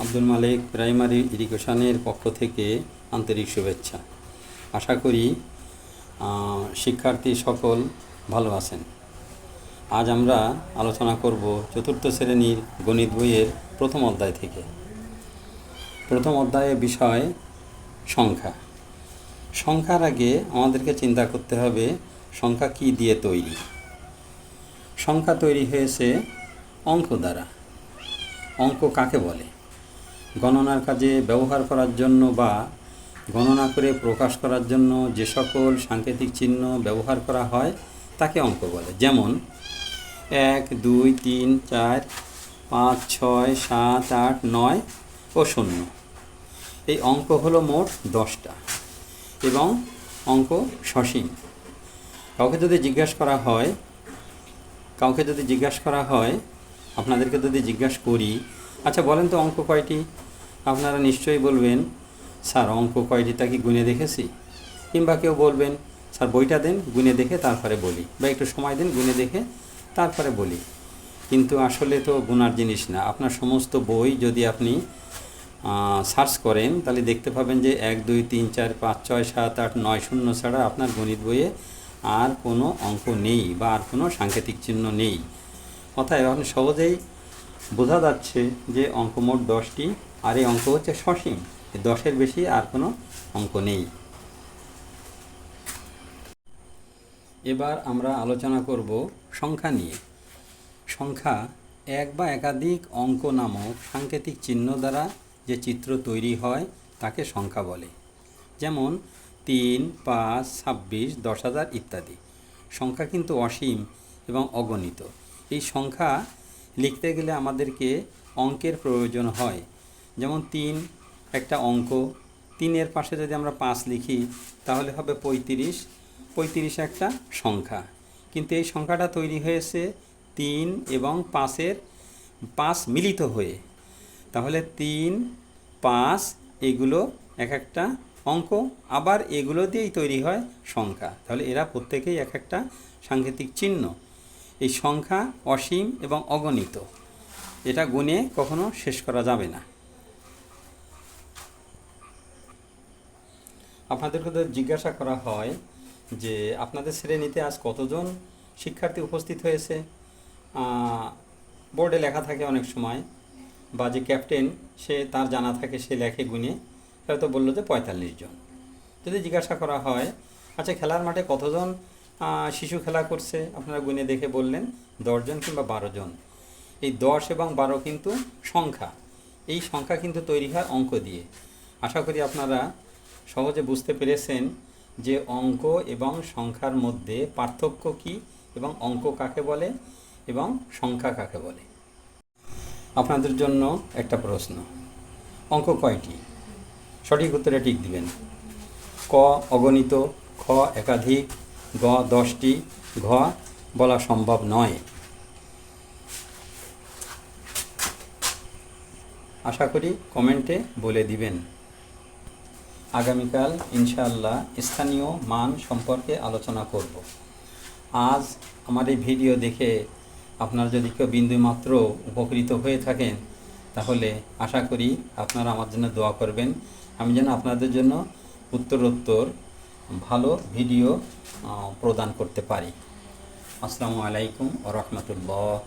Abdul Malik primary এডুকেশনের পক্ষ থেকে আন্তরিক শুভেচ্ছা। আশা করি শিক্ষার্থী সকল ভালো আছেন। আজ আমরা আলোচনা করব চতুর্থ শ্রেণীর গণিত বইয়ের প্রথম অধ্যায় থেকে। প্রথম অধ্যায়ের বিষয় সংখ্যা। সংখ্যার আগে আমাদেরকে চিন্তা করতে হবে সংখ্যা কী দিয়ে তৈরি। সংখ্যা তৈরি হয়েছে অঙ্ক দ্বারা। অঙ্ক কাকে বলে? গণনার কাজে ব্যবহার করার জন্য বা গণনা করে প্রকাশ করার জন্য যে সকল সাংকেতিক চিহ্ন ব্যবহার করা হয় তাকে অঙ্ক বলে। যেমন 1, 2, 3, 4, 5, 6, 7, 8, 9 ও 0। এই অঙ্ক হলো মোট 10টা এবং অঙ্ক সসীম। কাউকে যদি জিজ্ঞাসা করা হয় আপনাদেরকে যদি জিজ্ঞাসা করি, আচ্ছা বলেন তো অঙ্ক কয়টি? আপনারা নিশ্চয়ই বলবেন, স্যার অঙ্ক কয়টি তা কি গুনে দেখেছি? কিংবা কেউ বলবেন, স্যার বইটা দেন গুনে দেখে তারপরে বলি, বা একটু সময় দেন গুনে দেখে তারপরে বলি। কিন্তু আসলে তো গুনার জিনিস না। আপনার সমস্ত বই যদি আপনি সার্চ করেন তাহলে দেখতে পাবেন যে 1, 2, 3, 4, 5, 6, 7, 8, 9, 0 ছাড়া আপনার গণিত বইয়ে আর কোনো অঙ্ক নেই বা আর কোনো সাংকেতিক চিহ্ন নেই। অর্থাৎ এখন সহজেই বোঝা যাচ্ছে যে অঙ্ক মোট 10টি, আর এই অঙ্ক হচ্ছে সসীম। 10-এর বেশি আর কোনো অঙ্ক নেই। এবার আমরা আলোচনা করব সংখ্যা নিয়ে। সংখ্যা এক বা একাধিক অঙ্ক নামক সাংকেতিক চিহ্ন দ্বারা যে চিত্র তৈরি হয় তাকে সংখ্যা বলে। যেমন 3, 5, 26, 10,000 ইত্যাদি। সংখ্যা কিন্তু অসীম এবং অগণিত। এই সংখ্যা লিখতে গেলে আমাদেরকে অঙ্কের প্রয়োজন হয়। যেমন 3 একটা অঙ্ক, 3-এর পাশে যদি আমরা 5 লিখি তাহলে হবে 35। 35 একটা সংখ্যা, কিন্তু এই সংখ্যাটা তৈরি হয়েছে 3 এবং 5-এর 5 মিলিত হয়ে। তাহলে 3, 5 এগুলো এক একটা অঙ্ক, আবার এগুলো দিয়েই তৈরি হয় সংখ্যা। তাহলে এরা প্রত্যেকেই এক একটা সাংকেতিক চিহ্ন। এই সংখ্যা অসীম এবং অগণিত, এটা গুণে কখনো শেষ করা যাবে না। আপনাদেরকে যদি জিজ্ঞাসা করা হয় যে আপনাদের শ্রেণীতে আজ কতজন শিক্ষার্থী উপস্থিত হয়েছে, বোর্ডে লেখা থাকে অনেক সময়, বা যে ক্যাপ্টেন সে তার জানা থাকে, সে লেখে গুণে, হয়তো বললো যে 45 জন। যদি জিজ্ঞাসা করা হয় আচ্ছা খেলার মাঠে কতজন শিশু খেলা করছে, আপনারা গুণে দেখে বললেন 10 জন কিংবা 12 জন। এই 10 এবং 12 কিন্তু সংখ্যা। এই সংখ্যা কিন্তু তৈরি হয় অঙ্ক দিয়ে। আশা করি আপনারা সহজে বুঝতে পেরেছেন যে অঙ্ক এবং সংখ্যার মধ্যে পার্থক্য কী এবং অঙ্ক কাকে বলে এবং সংখ্যা কাকে বলে। আপনাদের জন্য একটা প্রশ্ন, অঙ্ক কয়টি? সঠিক উত্তরে টিক দিবেন। ক অগণিত, খ একাধিক, গ 10টি, ঘ বলা সম্ভব নয়। আশা করি কমেন্টে বলে দিবেন। আগামীকাল ইনশাআল্লাহ স্থানীয় মান সম্পর্কে আলোচনা করব। আজ আমার এই ভিডিও দেখে আপনারা যদি কেউ বিন্দুমাত্র উপকৃত হয়ে থাকেন তাহলে আশা করি আপনারা আমার জন্য দোয়া করবেন, আমি যেন আপনাদের জন্য উত্তরোত্তর ভালো ভিডিও প্রদান করতে পারি। আসসালামু আলাইকুম ওয়া রাহমাতুল্লাহ।